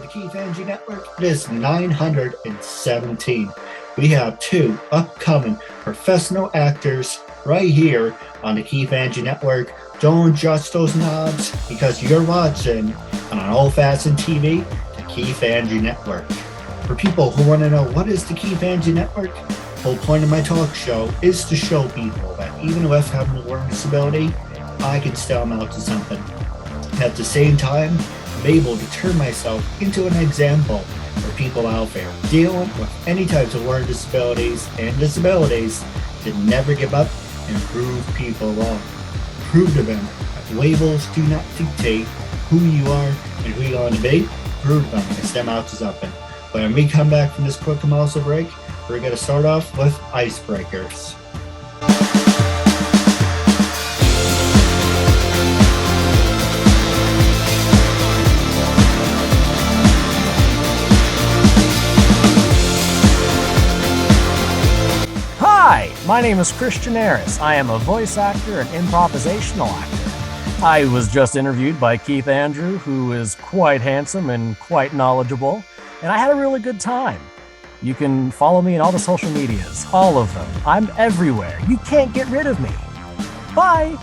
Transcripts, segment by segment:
to the Keith Andrew Network. It is 917. We have two upcoming professional actors right here on the Keith Andrew Network. Don't adjust those knobs because you're watching on old-fashioned TV, the Keith Andrew Network. For people who want to know what is the Keith Andrew Network, the whole point of my talk show is to show people that even with having a learning disability, I can still amount to something. At the same time, I'm able to turn myself into an example for people out there dealing with any types of learning disabilities and disabilities to never give up and prove people wrong. Prove to them that labels do not dictate who you are and who you want to be. Prove them and stem out to something. But when we come back from this quick commercial break, we're going to start off with icebreakers. Hi, my name is Kristian Eros. I am a voice actor and improvisational actor. I was just interviewed by Keith Andrew, who is quite handsome and quite knowledgeable, and I had a really good time. You can follow me in all the social medias, all of them. I'm everywhere. You can't get rid of me. Bye.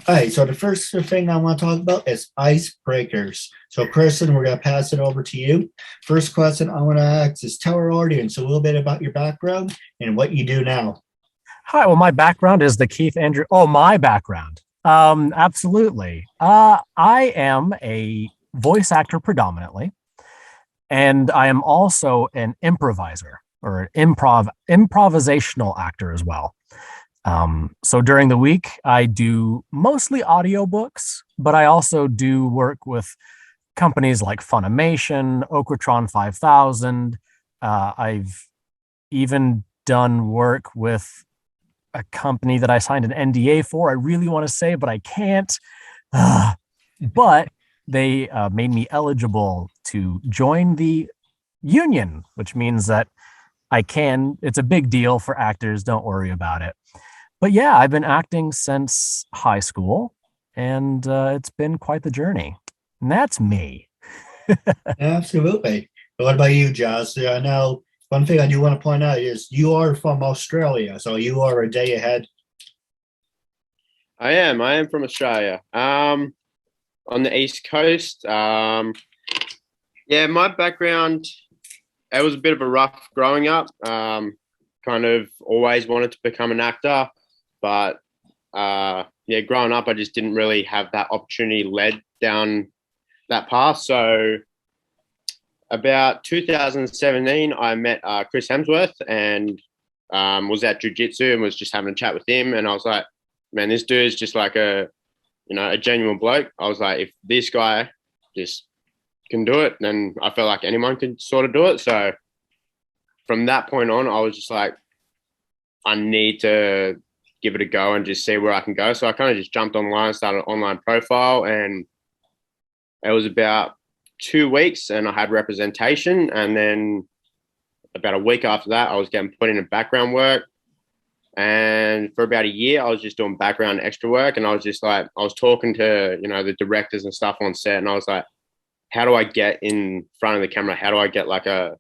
All right, so the first thing I want to talk about is icebreakers. So, Kristian, we're going to pass it over to you. First question I want to ask is tell our audience a little bit about your background and what you do now. Hi, well, my background is the Keith Andrew. Oh, my background. Absolutely. I am a voice actor predominantly, and I am also an improviser or an improvisational actor as well. So during the week, I do mostly audiobooks, but I also do work with companies like Funimation, Okratron 5000. I've even done work with a company that I signed an NDA for. I really want to say, but I can't. But they made me eligible to join the union, which means that I can. It's a big deal for actors. Don't worry about it. But yeah, I've been acting since high school, and it's been quite the journey. And that's me. Absolutely. What about you, Josh? I know one thing I do want to point out is you are from Australia, so you are a day ahead. I am from Australia. On the East Coast. Yeah, my background, it was a bit of a rough growing up. Kind of always wanted to become an actor, but yeah, growing up, I just didn't really have that opportunity led down that path. So about 2017, I met Chris Hemsworth and was at jiu-jitsu and was just having a chat with him. And I was like, man, this dude is just like a genuine bloke. I was like, if this guy just can do it, then I felt like anyone can sort of do it. So from that point on, I was just like, I need to give it a go and just see where I can go. So I kind of just jumped online, started an online profile, and it was about 2 weeks and I had representation. And then about a week after that, I was getting put into background work. And for about a year, I was just doing background extra work. And I was just like, I was talking to, the directors and stuff on set. And I was like, how do I get in front of the camera? How do I get like a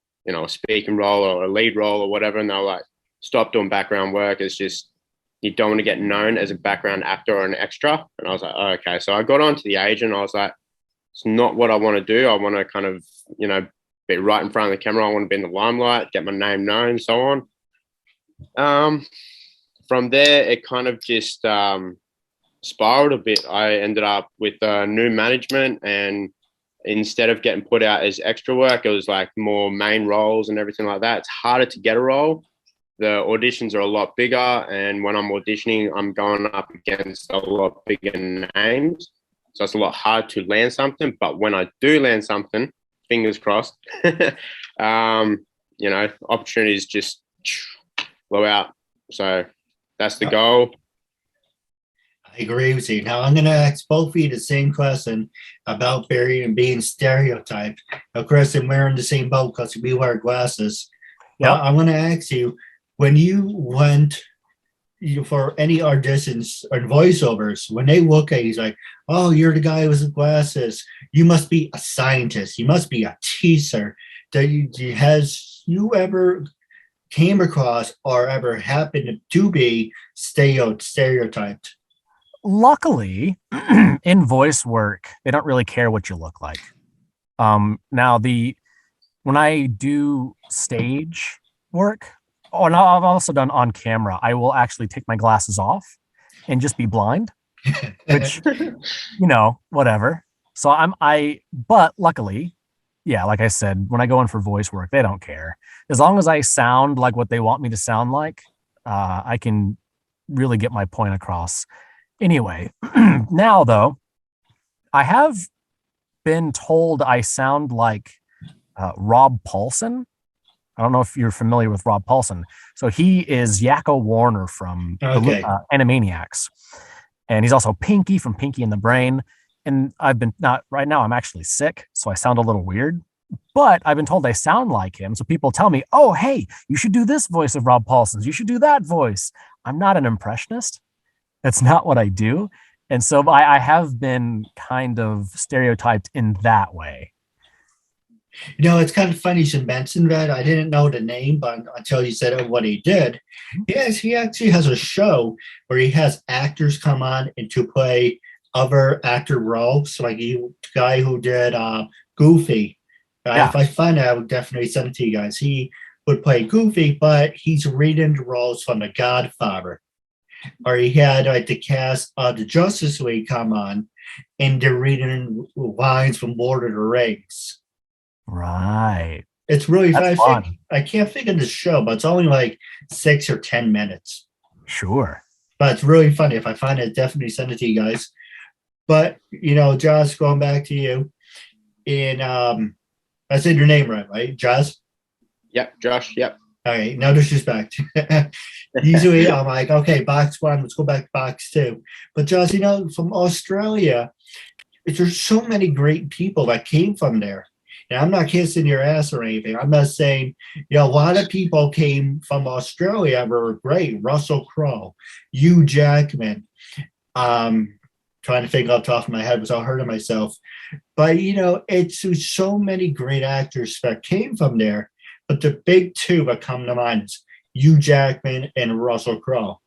speaking role or a lead role or whatever? And they were like, stop doing background work. It's just, you don't want to get known as a background actor or an extra. And I was like, oh, okay. So I got on to the agent. I was like, it's not what I want to do. I want to kind of, be right in front of the camera. I want to be in the limelight, get my name known, so on. From there, it kind of just spiraled a bit. I ended up with new management, and instead of getting put out as extra work, it was like more main roles and everything like that. It's harder to get a role. The auditions are a lot bigger, and when I'm auditioning, I'm going up against a lot bigger names. So it's a lot hard to land something. But when I do land something, fingers crossed, opportunities just blow out. So that's the goal. I agree with you. Now I'm going to ask both of you the same question about Barry and being stereotyped. Of course, we're in the same boat because we wear glasses. Yeah. I want to ask you, when you went for any auditions or voiceovers, when they look at you, he's like, "Oh, you're the guy with the glasses. You must be a scientist. You must be a teacher." Has you ever came across or ever happened to be stereotyped? Luckily, in voice work, they don't really care what you look like. Now when I do stage work, and I've also done on camera, I will actually take my glasses off and just be blind, which, whatever. So but luckily, yeah, like I said, when I go in for voice work, they don't care. As long as I sound like what they want me to sound like, I can really get my point across. Anyway, now though, I have been told I sound like Rob Paulson. I don't know if you're familiar with Rob Paulson. So he is Yakko Warner from Animaniacs. And he's also Pinky from Pinky and the Brain. And right now I'm actually sick, so I sound a little weird. But I've been told I sound like him. So people tell me, "Oh, hey, you should do this voice of Rob Paulson's. You should do that voice." I'm not an impressionist. That's not what I do. And so I have been kind of stereotyped in that way. It's kind of funny you mentioned that. I didn't know the name, but until you said what he did. Yes, he actually has a show where he has actors come on and to play other actor roles, like the guy who did Goofy. Yeah. If I find it, I would definitely send it to you guys. He would play Goofy, but he's reading the roles from The Godfather. Or he had the cast of the Justice League come on, and they're reading lines from Lord of the Rings. Right. It's really fun. I can't think of the show, but it's only like 6 or 10 minutes. Sure. But it's really funny. If I find it, definitely send it to you guys. But Josh, going back to you, I said your name right, Josh? Yep, Josh. Yep. Okay, no disrespect. Usually I'm like, okay, box one, let's go back to box two. But Josh, from Australia, there's so many great people that came from there. And I'm not kissing your ass or anything. I'm not saying, a lot of people came from Australia were great. Russell Crowe, Hugh Jackman. Trying to think off the top of my head without hurting myself. But, it's so many great actors that came from there. But the big two that come to mind is Hugh Jackman and Russell Crowe.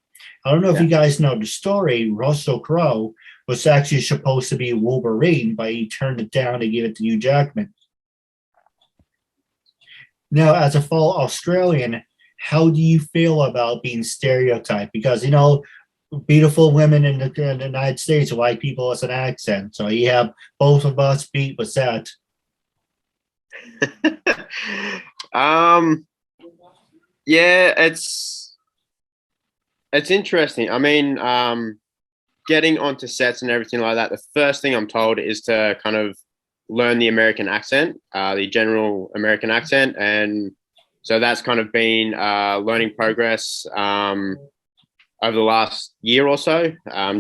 I don't know if you guys know the story. Russell Crowe was actually supposed to be Wolverine, but he turned it down to give it to Hugh Jackman. Now, as a full Australian, how do you feel about being stereotyped? Because, beautiful women in the United States like people with an accent. So you have both of us beat with that. Yeah, it's interesting. I mean, getting onto sets and everything like that, the first thing I'm told is to kind of learn the American accent, the general American accent. And so that's kind of been learning progress over the last year or so,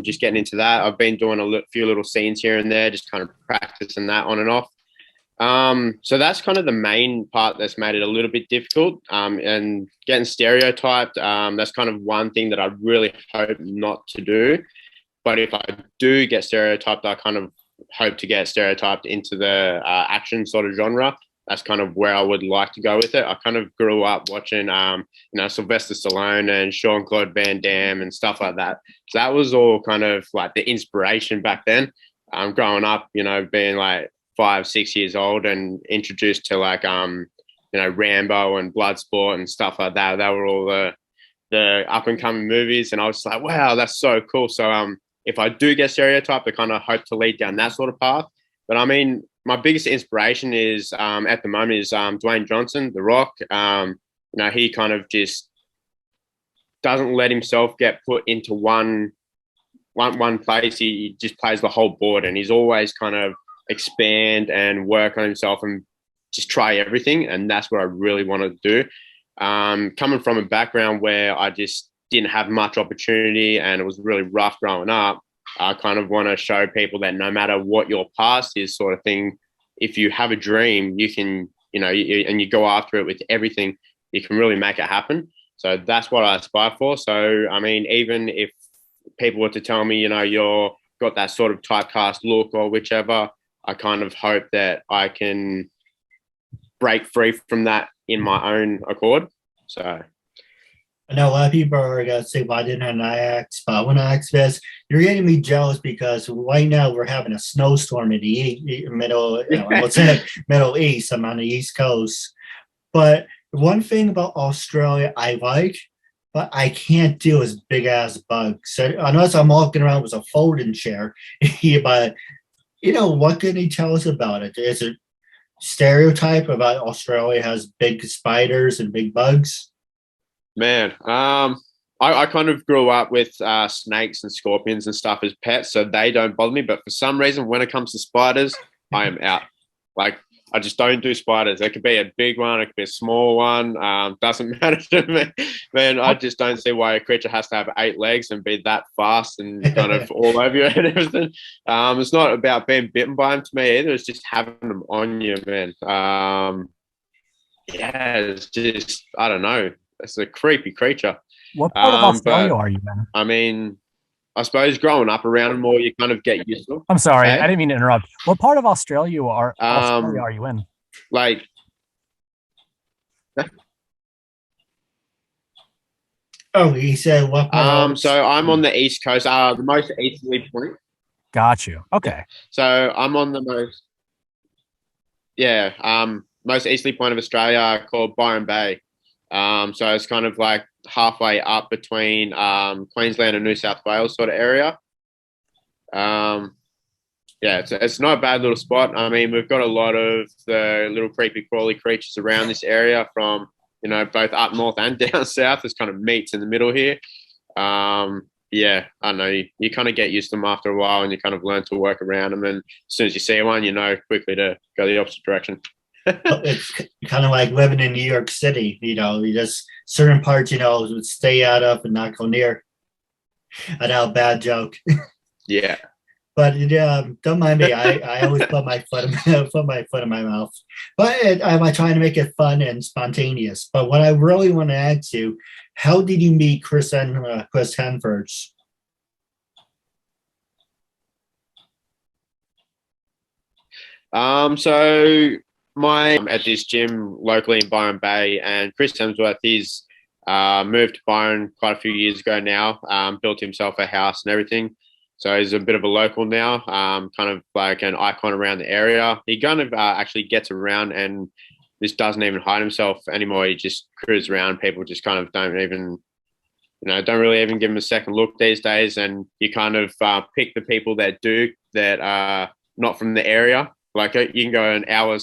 just getting into that. I've been doing a few little scenes here and there, just kind of practicing that on and off. So that's kind of the main part that's made it a little bit difficult, and getting stereotyped. That's kind of one thing that I really hope not to do. But if I do get stereotyped, I kind of hope to get stereotyped into the action sort of genre. That's kind of where I would like to go with it. I kind of grew up watching, Sylvester Stallone and Jean-Claude Van Damme and stuff like that. So that was all kind of like the inspiration back then. Growing up, being like 5, 6 years old and introduced to like, Rambo and Bloodsport and stuff like that. That were all the up and coming movies. And I was like, wow, that's so cool. So if I do get stereotyped, I kind of hope to lead down that sort of path. But I mean, my biggest inspiration is at the moment is Dwayne Johnson, The Rock. He kind of just doesn't let himself get put into one place. He just plays the whole board, and he's always kind of expand and work on himself and just try everything. And that's what I really want to do. Coming from a background where I just didn't have much opportunity and it was really rough growing up, I kind of want to show people that no matter what your past is, sort of thing, if you have a dream, you can, and you go after it with everything, you can really make it happen. So that's what I aspire for. So, I mean, even if people were to tell me, you're got that sort of typecast look or whichever, I kind of hope that I can break free from that in my own accord. So I know a lot of people are going to say, why didn't I ask? But I want to ask this. You're getting me jealous because right now we're having a snowstorm in the middle, I was in the Middle East. I'm on the East Coast. But one thing about Australia I like, but I can't do is big ass bugs. So unless I'm walking around with a folding chair, but what can you tell us about it? Is it stereotype about Australia has big spiders and big bugs? Man, I kind of grew up with snakes and scorpions and stuff as pets, so they don't bother me. But for some reason, when it comes to spiders, I am out. Like, I just don't do spiders. It could be a big one, it could be a small one. Doesn't matter to me. Man, I just don't see why a creature has to have 8 legs and be that fast and kind of all over you and everything. It's not about being bitten by them to me either. It's just having them on you, man. Yeah, it's just, I don't know. It's a creepy creature. What part of Australia are you in? I mean, I suppose growing up around them more, you kind of get used to them. I'm sorry, Hey? I didn't mean to interrupt. What part of Australia are you in? Like, Oh, he said what part? so I'm on the East Coast, the most easterly point. Got you. Okay. So I'm on the most easterly point of Australia called Byron Bay. So it's kind of like halfway up between Queensland and New South Wales sort of area. It's not a bad little spot. I mean, we've got a lot of the little creepy crawly creatures around this area from, both up north and down south. There's kind of meets in the middle here. I don't know. You kind of get used to them after a while and you kind of learn to work around them. And as soon as you see one, quickly to go the opposite direction. It's kind of like living in New York City. You just certain parts, would stay out of and not go near. I know, bad joke. Yeah. But don't mind me. I always put my foot in my mouth. But I'm trying to make it fun and spontaneous. But what I really want to ask you, how did you meet Chris Hemsworth? So my at this gym locally in Byron Bay, and Chris Hemsworth, he's moved to Byron quite a few years ago now, built himself a house and everything. So he's a bit of a local now, kind of like an icon around the area. He kind of actually gets around and just doesn't even hide himself anymore. He just cruises around. People just kind of don't really even give him a second look these days. And you kind of pick the people that are not from the area. Like you can go an hour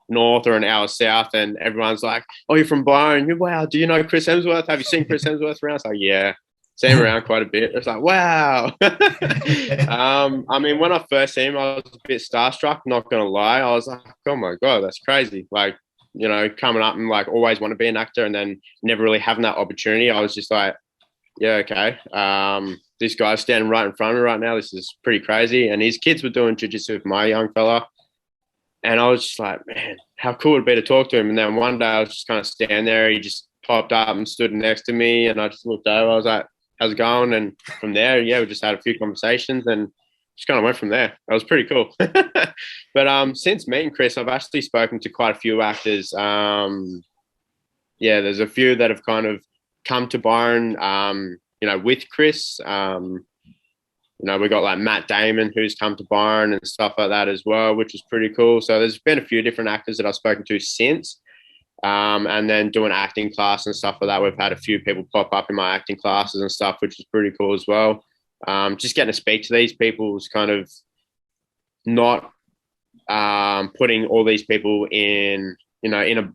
north or an hour south and everyone's like, oh, you're from Byron. Wow, do you know Chris Hemsworth? Have you seen Chris Hemsworth around? It's like, yeah. Seen him around quite a bit. It's like, wow. I mean, when I first seen him, I was a bit starstruck, not going to lie. I was like, oh my God, that's crazy. Like, coming up and like always want to be an actor and then never really having that opportunity. I was just like, yeah, okay. This guy's standing right in front of me right now. This is pretty crazy. And his kids were doing jiu-jitsu with my young fella. And I was just like, man, how cool would it be to talk to him? And then one day I was just kind of standing there. He just popped up and stood next to me. And I just looked over. I was like, how's it going? And from there, we just had a few conversations and just kind of went from there. That was pretty cool. But since meeting Chris, I've actually spoken to quite a few actors. There's a few that have kind of come to Byron, with Chris. We got like Matt Damon, who's come to Byron and stuff like that as well, which is pretty cool. So there's been a few different actors that I've spoken to since. And then doing acting class and stuff like that. We've had a few people pop up in my acting classes and stuff, which is pretty cool as well. Just getting to speak to these people is kind of not putting all these people in a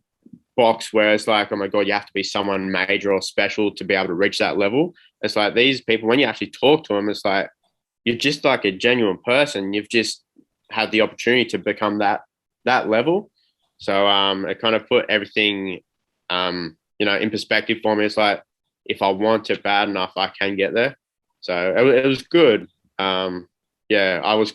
box where it's like, oh my God, you have to be someone major or special to be able to reach that level. It's like these people, when you actually talk to them, it's like you're just like a genuine person. You've just had the opportunity to become that level. So it kind of put everything, in perspective for me. It's like, if I want it bad enough, I can get there. So it was good. I was,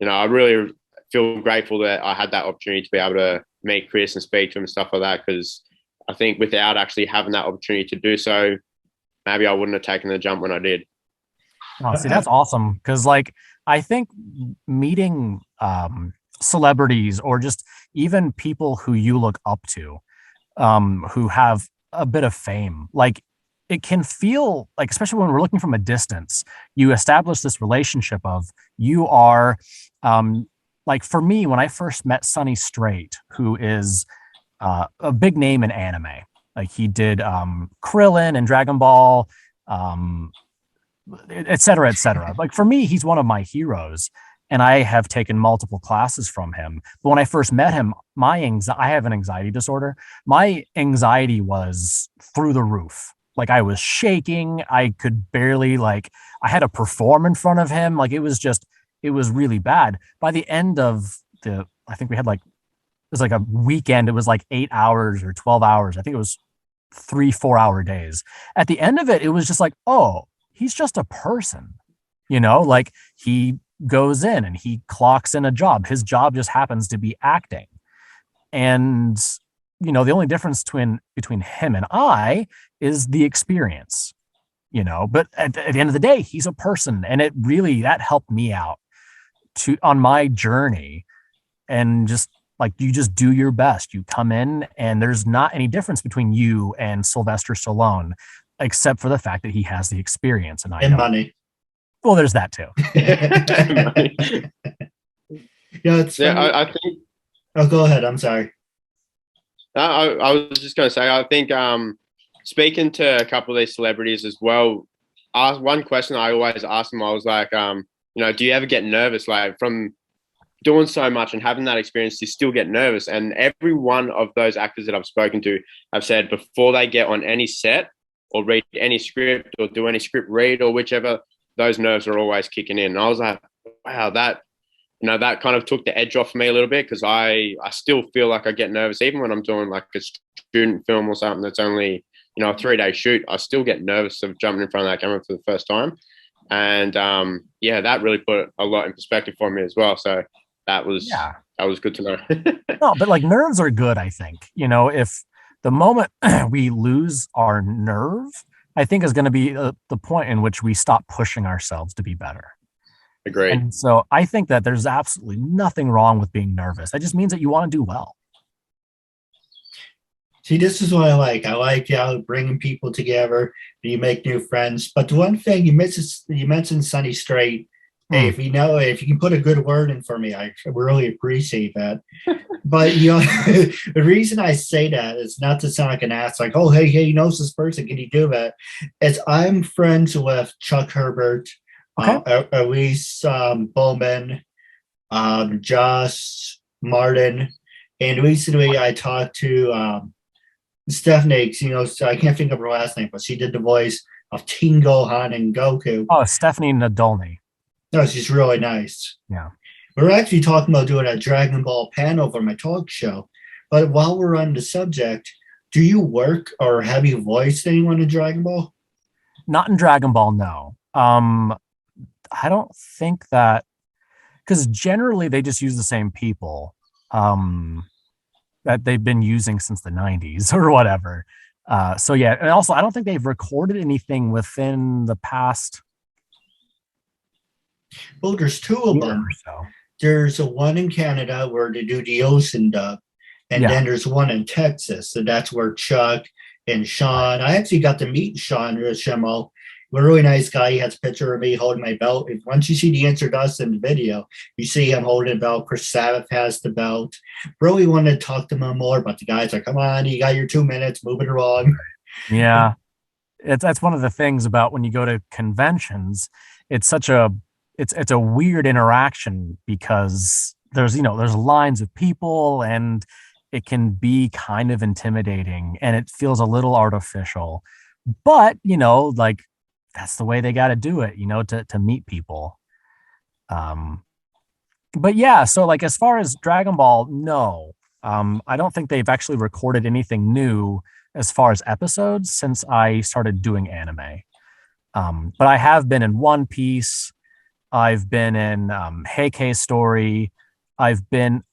I really feel grateful that I had that opportunity to be able to meet Chris and speak to him and stuff like that. Because I think without actually having that opportunity to do so, maybe I wouldn't have taken the jump when I did. Oh, see, that's awesome. Cause like, I think meeting celebrities or just even people who you look up to, who have a bit of fame, like it can feel like, especially when we're looking from a distance, you establish this relationship of you are, like for me, when I first met Sonny Strait, who is a big name in anime, like he did Krillin and Dragon Ball, et cetera, et cetera. Like for me, he's one of my heroes. And I have taken multiple classes from him. But when I first met him, I have an anxiety disorder. My anxiety was through the roof. Like I was shaking. I could barely I had to perform in front of him. Like it was really bad. By the end of I think we had it was like a weekend. It was like 8 hours or 12 hours. I think it was 3-4 hour days. At the end of it, it was just like, oh, he's just a person, like he goes in and he clocks in a job. His job just happens to be acting. And, the only difference between him and I is the experience, but at the end of the day, he's a person. And that helped me out on my journey. And just you just do your best. You come in and there's not any difference between you and Sylvester Stallone, except for the fact that he has the experience and I don't. Money. Well, there's that too. I think. Oh, go ahead. I'm sorry. I was just going to say, I think speaking to a couple of these celebrities as well, one question I always ask them, I was like, do you ever get nervous? Like from doing so much and having that experience, you still get nervous. And every one of those actors that I've spoken to have said before they get on any set or read any script or do any script read or whichever, those nerves are always kicking in. And I was like, wow, that kind of took the edge off me a little bit because I still feel like I get nervous even when I'm doing like a student film or something that's only, a 3-day shoot. I still get nervous of jumping in front of that camera for the first time. And that really put a lot in perspective for me as well. So that was good to know. No, but nerves are good, I think. If the moment we lose our nerve, I think is going to be the point in which we stop pushing ourselves to be better. Agreed. And so I think that there's absolutely nothing wrong with being nervous. That just means that you want to do well. See, this is what I like. I like bringing people together. You make new friends. But the one thing you mentioned Sonny Strait. Hey, if you can put a good word in for me, I really appreciate that. But the reason I say that is not to sound like an ass, like, oh, hey, he knows this person. Can you do that? It's I'm friends with Chuck Herbert, Elise Bowman, Josh Martin, and recently I talked to Stephanie. So I can't think of her last name, but she did the voice of Teen Gohan and Goku. Oh, Stephanie Nadolny. No, she's really nice. Yeah. We're actually talking about doing a Dragon Ball panel for my talk show. But while we're on the subject, do you work or have you voiced anyone in Dragon Ball? Not in Dragon Ball, no. I don't think that, because generally they just use the same people that they've been using since the 90s or whatever. So yeah, and also I don't think they've recorded anything within the past. Well, there's two of them. So. There's a one in Canada where they do the ocean dub, and then there's one in Texas. So that's where Chuck and Sean. I actually got to meet Sean Rishimo. A really nice guy. He has a picture of me holding my belt. Once you see the introduction video, you see him holding a belt. Chris Sabat has the belt. Really wanted to talk to him more, but the guy's like, come on, you got your 2 minutes, move it along. Yeah. That's one of the things about when you go to conventions. It's such a it's a weird interaction because there's lines of people and it can be kind of intimidating and it feels a little artificial, but that's the way they got to do it, to meet people. But yeah, so as far as Dragon Ball, no, I don't think they've actually recorded anything new as far as episodes since I started doing anime. But I have been in One Piece. I've been in Heike Story. I've been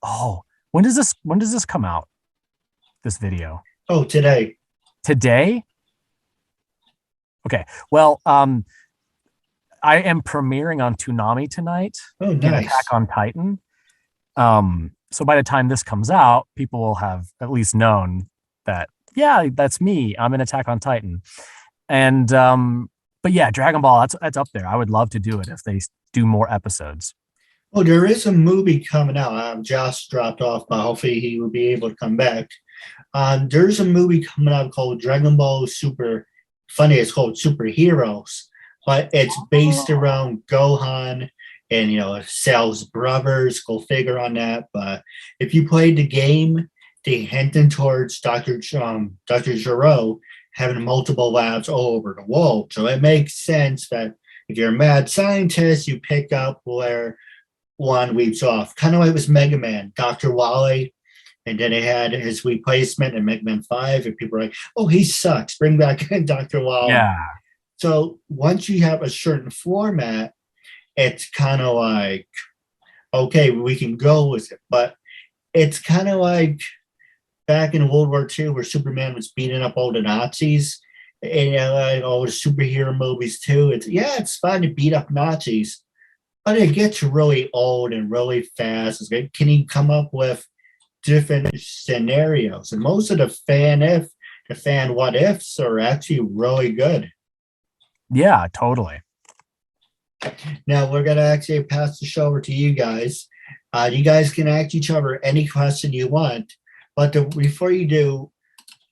when does this come out? This video? Oh, today. Today? Okay. Well, I am premiering on Toonami tonight Oh, in Attack nice. on Titan. So by the time this comes out, people will have at least known that, yeah, that's me. I'm in Attack on Titan. And but yeah, Dragon Ball, that's up there. I would love to do it if they do more episodes. Oh, there is a movie coming out. Josh dropped off, but hopefully he will be able to come back. There's a movie coming out called Dragon Ball Super. Funny, it's called Superheroes, but it's based around Gohan and Cell's brothers. Go figure on that. But if you played the game, they hinting towards Dr. Gero having multiple labs all over the world. So it makes sense that if you're a mad scientist, you pick up where one leaves off. Kind of like it was Mega Man, Dr. Wily, and then it had his replacement in Mega Man 5, and people were like, oh, he sucks. Bring back Dr. Wily. Yeah. So once you have a certain format, it's kind of like, okay, we can go with it. But it's kind of like back in World War II where Superman was beating up all the Nazis. And like all the superhero movies too. It's fun to beat up Nazis, but it gets really old and really fast. It's like, can you come up with different scenarios? And most of the fan what ifs are actually really good. Yeah, totally. Now we're gonna actually pass the show over to you guys. You guys can ask each other any question you want, but before you do,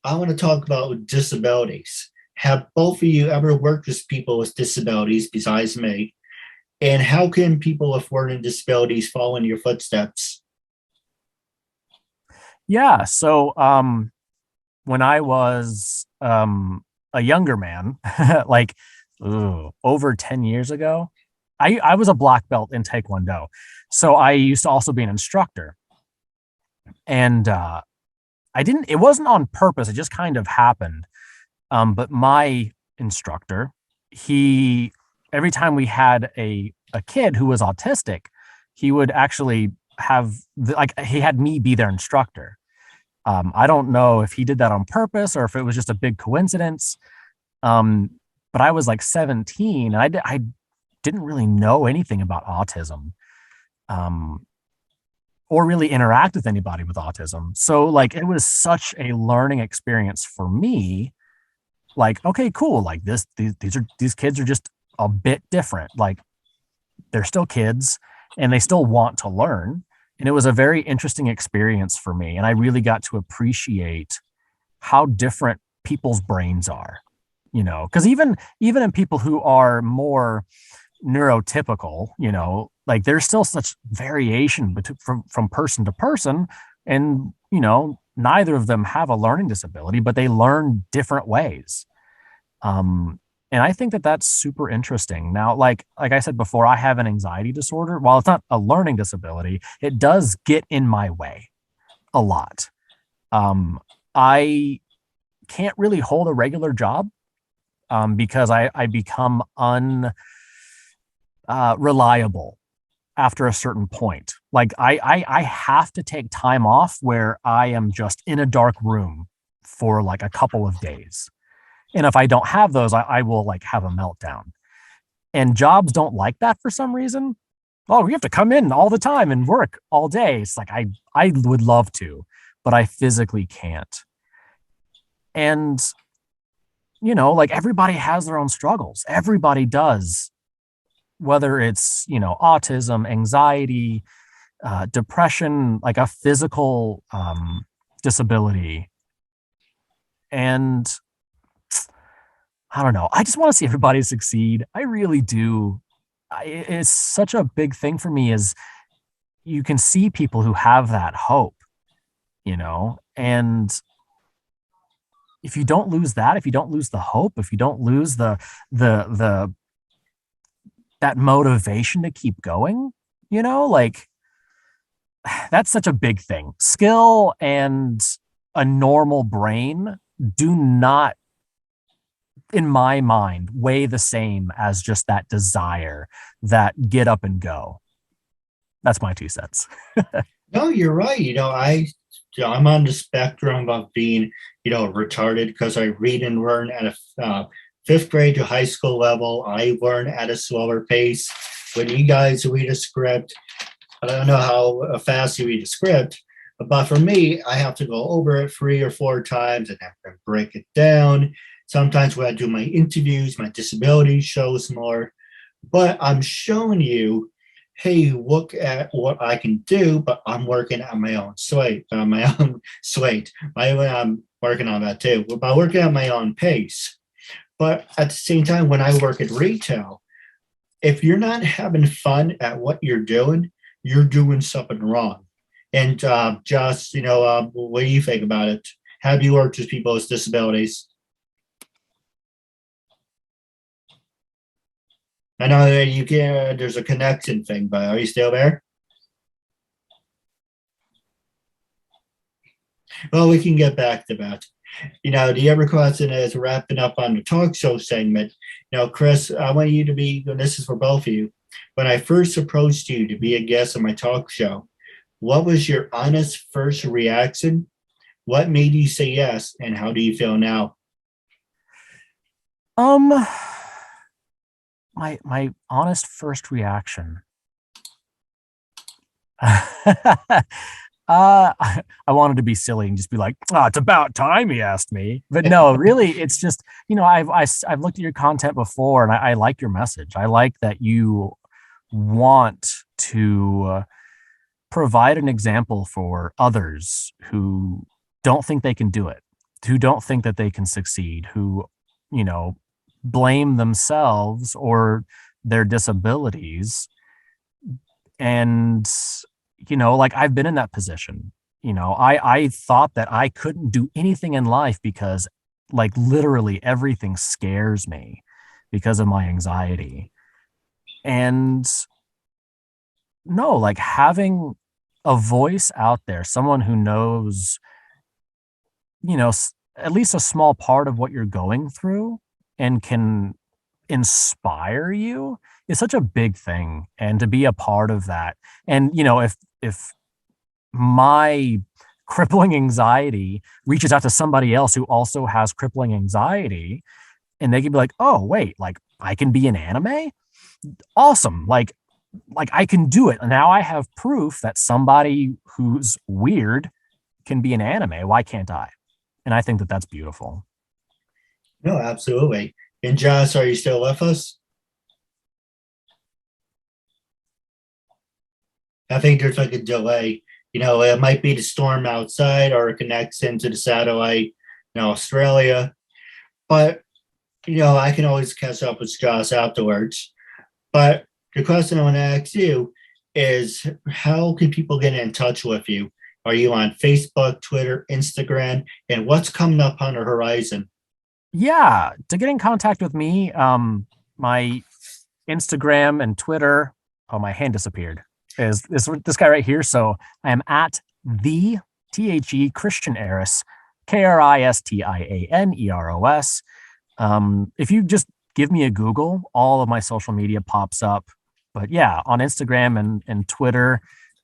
I want to talk about disabilities. Have both of you ever worked with people with disabilities besides me? And how can people with learning disabilities follow in your footsteps? Yeah. So when I was a younger man, like over 10 years ago, I was a black belt in Taekwondo. So I used to also be an instructor. And it wasn't on purpose. It just kind of happened. But my instructor, every time we had a kid who was autistic, he would actually he had me be their instructor. I don't know if he did that on purpose or if it was just a big coincidence. But I was like 17 and I didn't really know anything about autism, or really interact with anybody with autism. So like, it was such a learning experience for me. Like, okay, cool. Like these kids are just a bit different. Like they're still kids and they still want to learn. And it was a very interesting experience for me. And I really got to appreciate how different people's brains are, because even in people who are more neurotypical, like there's still such variation from person to person. And, neither of them have a learning disability, but they learn different ways. And I think that that's super interesting. Now, like I said before, I have an anxiety disorder. While it's not a learning disability, it does get in my way a lot. I can't really hold a regular job because I become unreliable after a certain point. Like I have to take time off where I am just in a dark room for like a couple of days. And if I don't have those, I will like have a meltdown. And jobs don't like that for some reason. Oh, you have to come in all the time and work all day. It's like, I would love to, but I physically can't. And, like everybody has their own struggles. Everybody does, whether it's, autism, anxiety, depression, like a physical disability. And I don't know. I just want to see everybody succeed. I really do. It's such a big thing for me is you can see people who have that hope, and if you don't lose that, if you don't lose the hope, if you don't lose that motivation to keep going, like that's such a big thing. Skill and a normal brain do not, in my mind, weigh the same as just that desire, that get up and go. That's my 2 cents. No, you're right. I'm on the spectrum of being, retarded because I read and learn at a fifth grade to high school level. I learn at a slower pace. When you guys read a script, I don't know how fast you read a script, but for me, I have to go over it 3 or 4 times and have to break it down. Sometimes when I do my interviews, my disability shows more. But I'm showing you, hey, look at what I can do, but I'm working on my own slate, I'm working on that too, but working at my own pace. But at the same time, when I work at retail, if you're not having fun at what you're doing something wrong. And what do you think about it? Have you worked with people with disabilities? I know that you can. There's a connection thing, but are you still there? Well, we can get back to that. The other question is wrapping up on the talk show segment. Chris, I want you to be. This is for both of you. When I first approached you to be a guest on my talk show, what was your honest first reaction? What made you say yes, and how do you feel now? My honest first reaction. I wanted to be silly and just be like, "Oh, it's about time he asked me." But no, really, it's just, I've looked at your content before, and I like your message. I like that you want to provide an example for others who don't think they can do it, who don't think that they can succeed, who, blame themselves or their disabilities. And, I've been in that position. I thought that I couldn't do anything in life because literally everything scares me because of my anxiety. And no, having a voice out there, someone who knows, at least a small part of what you're going through and can inspire you is such a big thing. And to be a part of that. And, if my crippling anxiety reaches out to somebody else who also has crippling anxiety, and they can be like, oh, wait, I can be in anime? Awesome. I can do it. Now I have proof that somebody who's weird can be an anime. Why can't I? And I think that that's beautiful. No, absolutely. And Josh, are you still with us? I think there's a delay. It might be the storm outside or it connects into the satellite in Australia. But, I can always catch up with Josh afterwards. But the question I want to ask you is, how can people get in touch with you? Are you on Facebook, Twitter, Instagram? And what's coming up on the horizon? Yeah, to get in contact with me, my Instagram and Twitter. Oh, my hand disappeared. Is this guy right here? So I am at the THE Kristian Eros, Kristianeros. If you just give me a Google, all of my social media pops up. But yeah, on Instagram and Twitter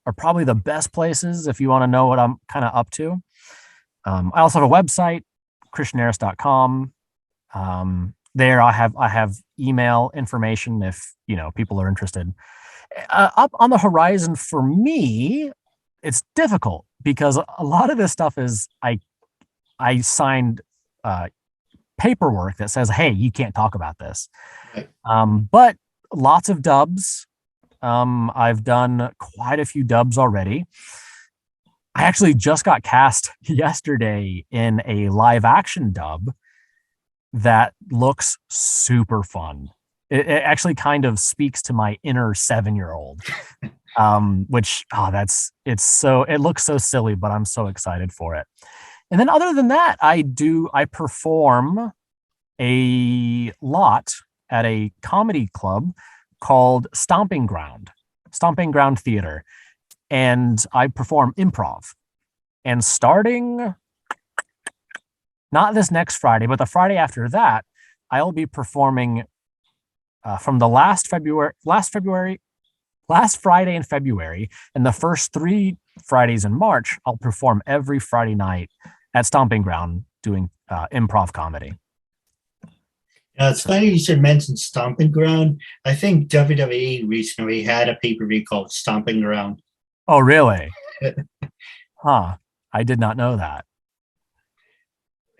are probably the best places if you want to know what I'm kind of up to. I also have a website, KristianEros.com. There I have email information if people are interested. Up on the horizon for me, it's difficult because a lot of this stuff is I signed paperwork that says, hey, you can't talk about this. Right. But lots of dubs. I've done quite a few dubs already. I actually just got cast yesterday in a live action dub that looks super fun. It actually kind of speaks to my inner 7-year-old, which it looks so silly, but I'm so excited for it. And then other than that, I perform a lot at a comedy club called Stomping Ground Theater. And I perform improv. And starting not this next Friday, but the Friday after that, I'll be performing from the last Friday in February, and the first 3 Fridays in March, I'll perform every Friday night at Stomping Ground doing improv comedy. It's funny you should mention Stomping Ground. I think WWE recently had a pay-per-view called Stomping Ground. Oh, really? Huh. I did not know that.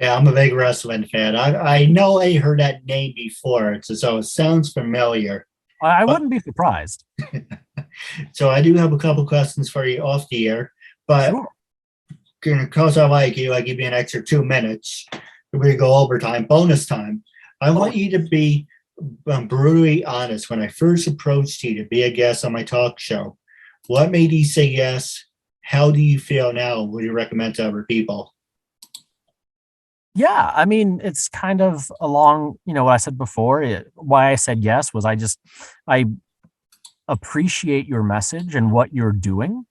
Yeah, I'm a big wrestling fan. I know I heard that name before, so it sounds familiar. I wouldn't be surprised. So I do have a couple questions for you off the air, but Sure. because I like you, I give you an extra 2 minutes. We go overtime, bonus time. I want you to be brutally honest. When I first approached you to be a guest on my talk show, what made you say yes? How do you feel now? Would you recommend to other people? Yeah, I mean, it's kind of along, what I said before. Why I said yes was I appreciate your message and what you're doing.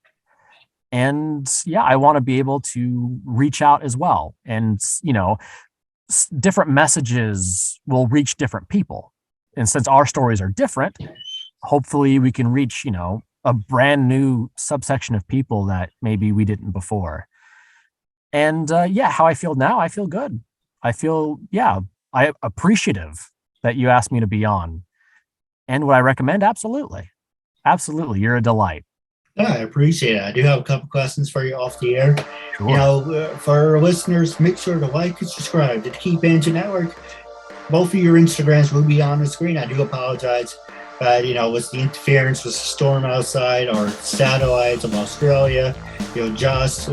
And yeah, I want to be able to reach out as well. And, different messages will reach different people. And since our stories are different, hopefully we can reach, a brand new subsection of people that maybe we didn't before. And how I feel now, I feel good. I feel, I'm appreciative that you asked me to be on. And would I recommend? Absolutely. Absolutely. You're a delight. Yeah, I appreciate it. I do have a couple questions for you off the air. Sure. For our listeners, make sure to like and subscribe to the Keith Andrew Network. Both of your Instagrams will be on the screen. I do apologize. But, with the interference with the storm outside or satellites of Australia, Josh,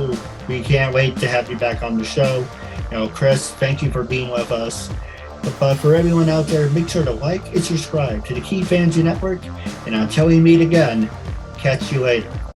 we can't wait to have you back on the show. Chris, thank you for being with us. But for everyone out there, make sure to like and subscribe to the Keith Andrew Network. And until we meet again, catch you later.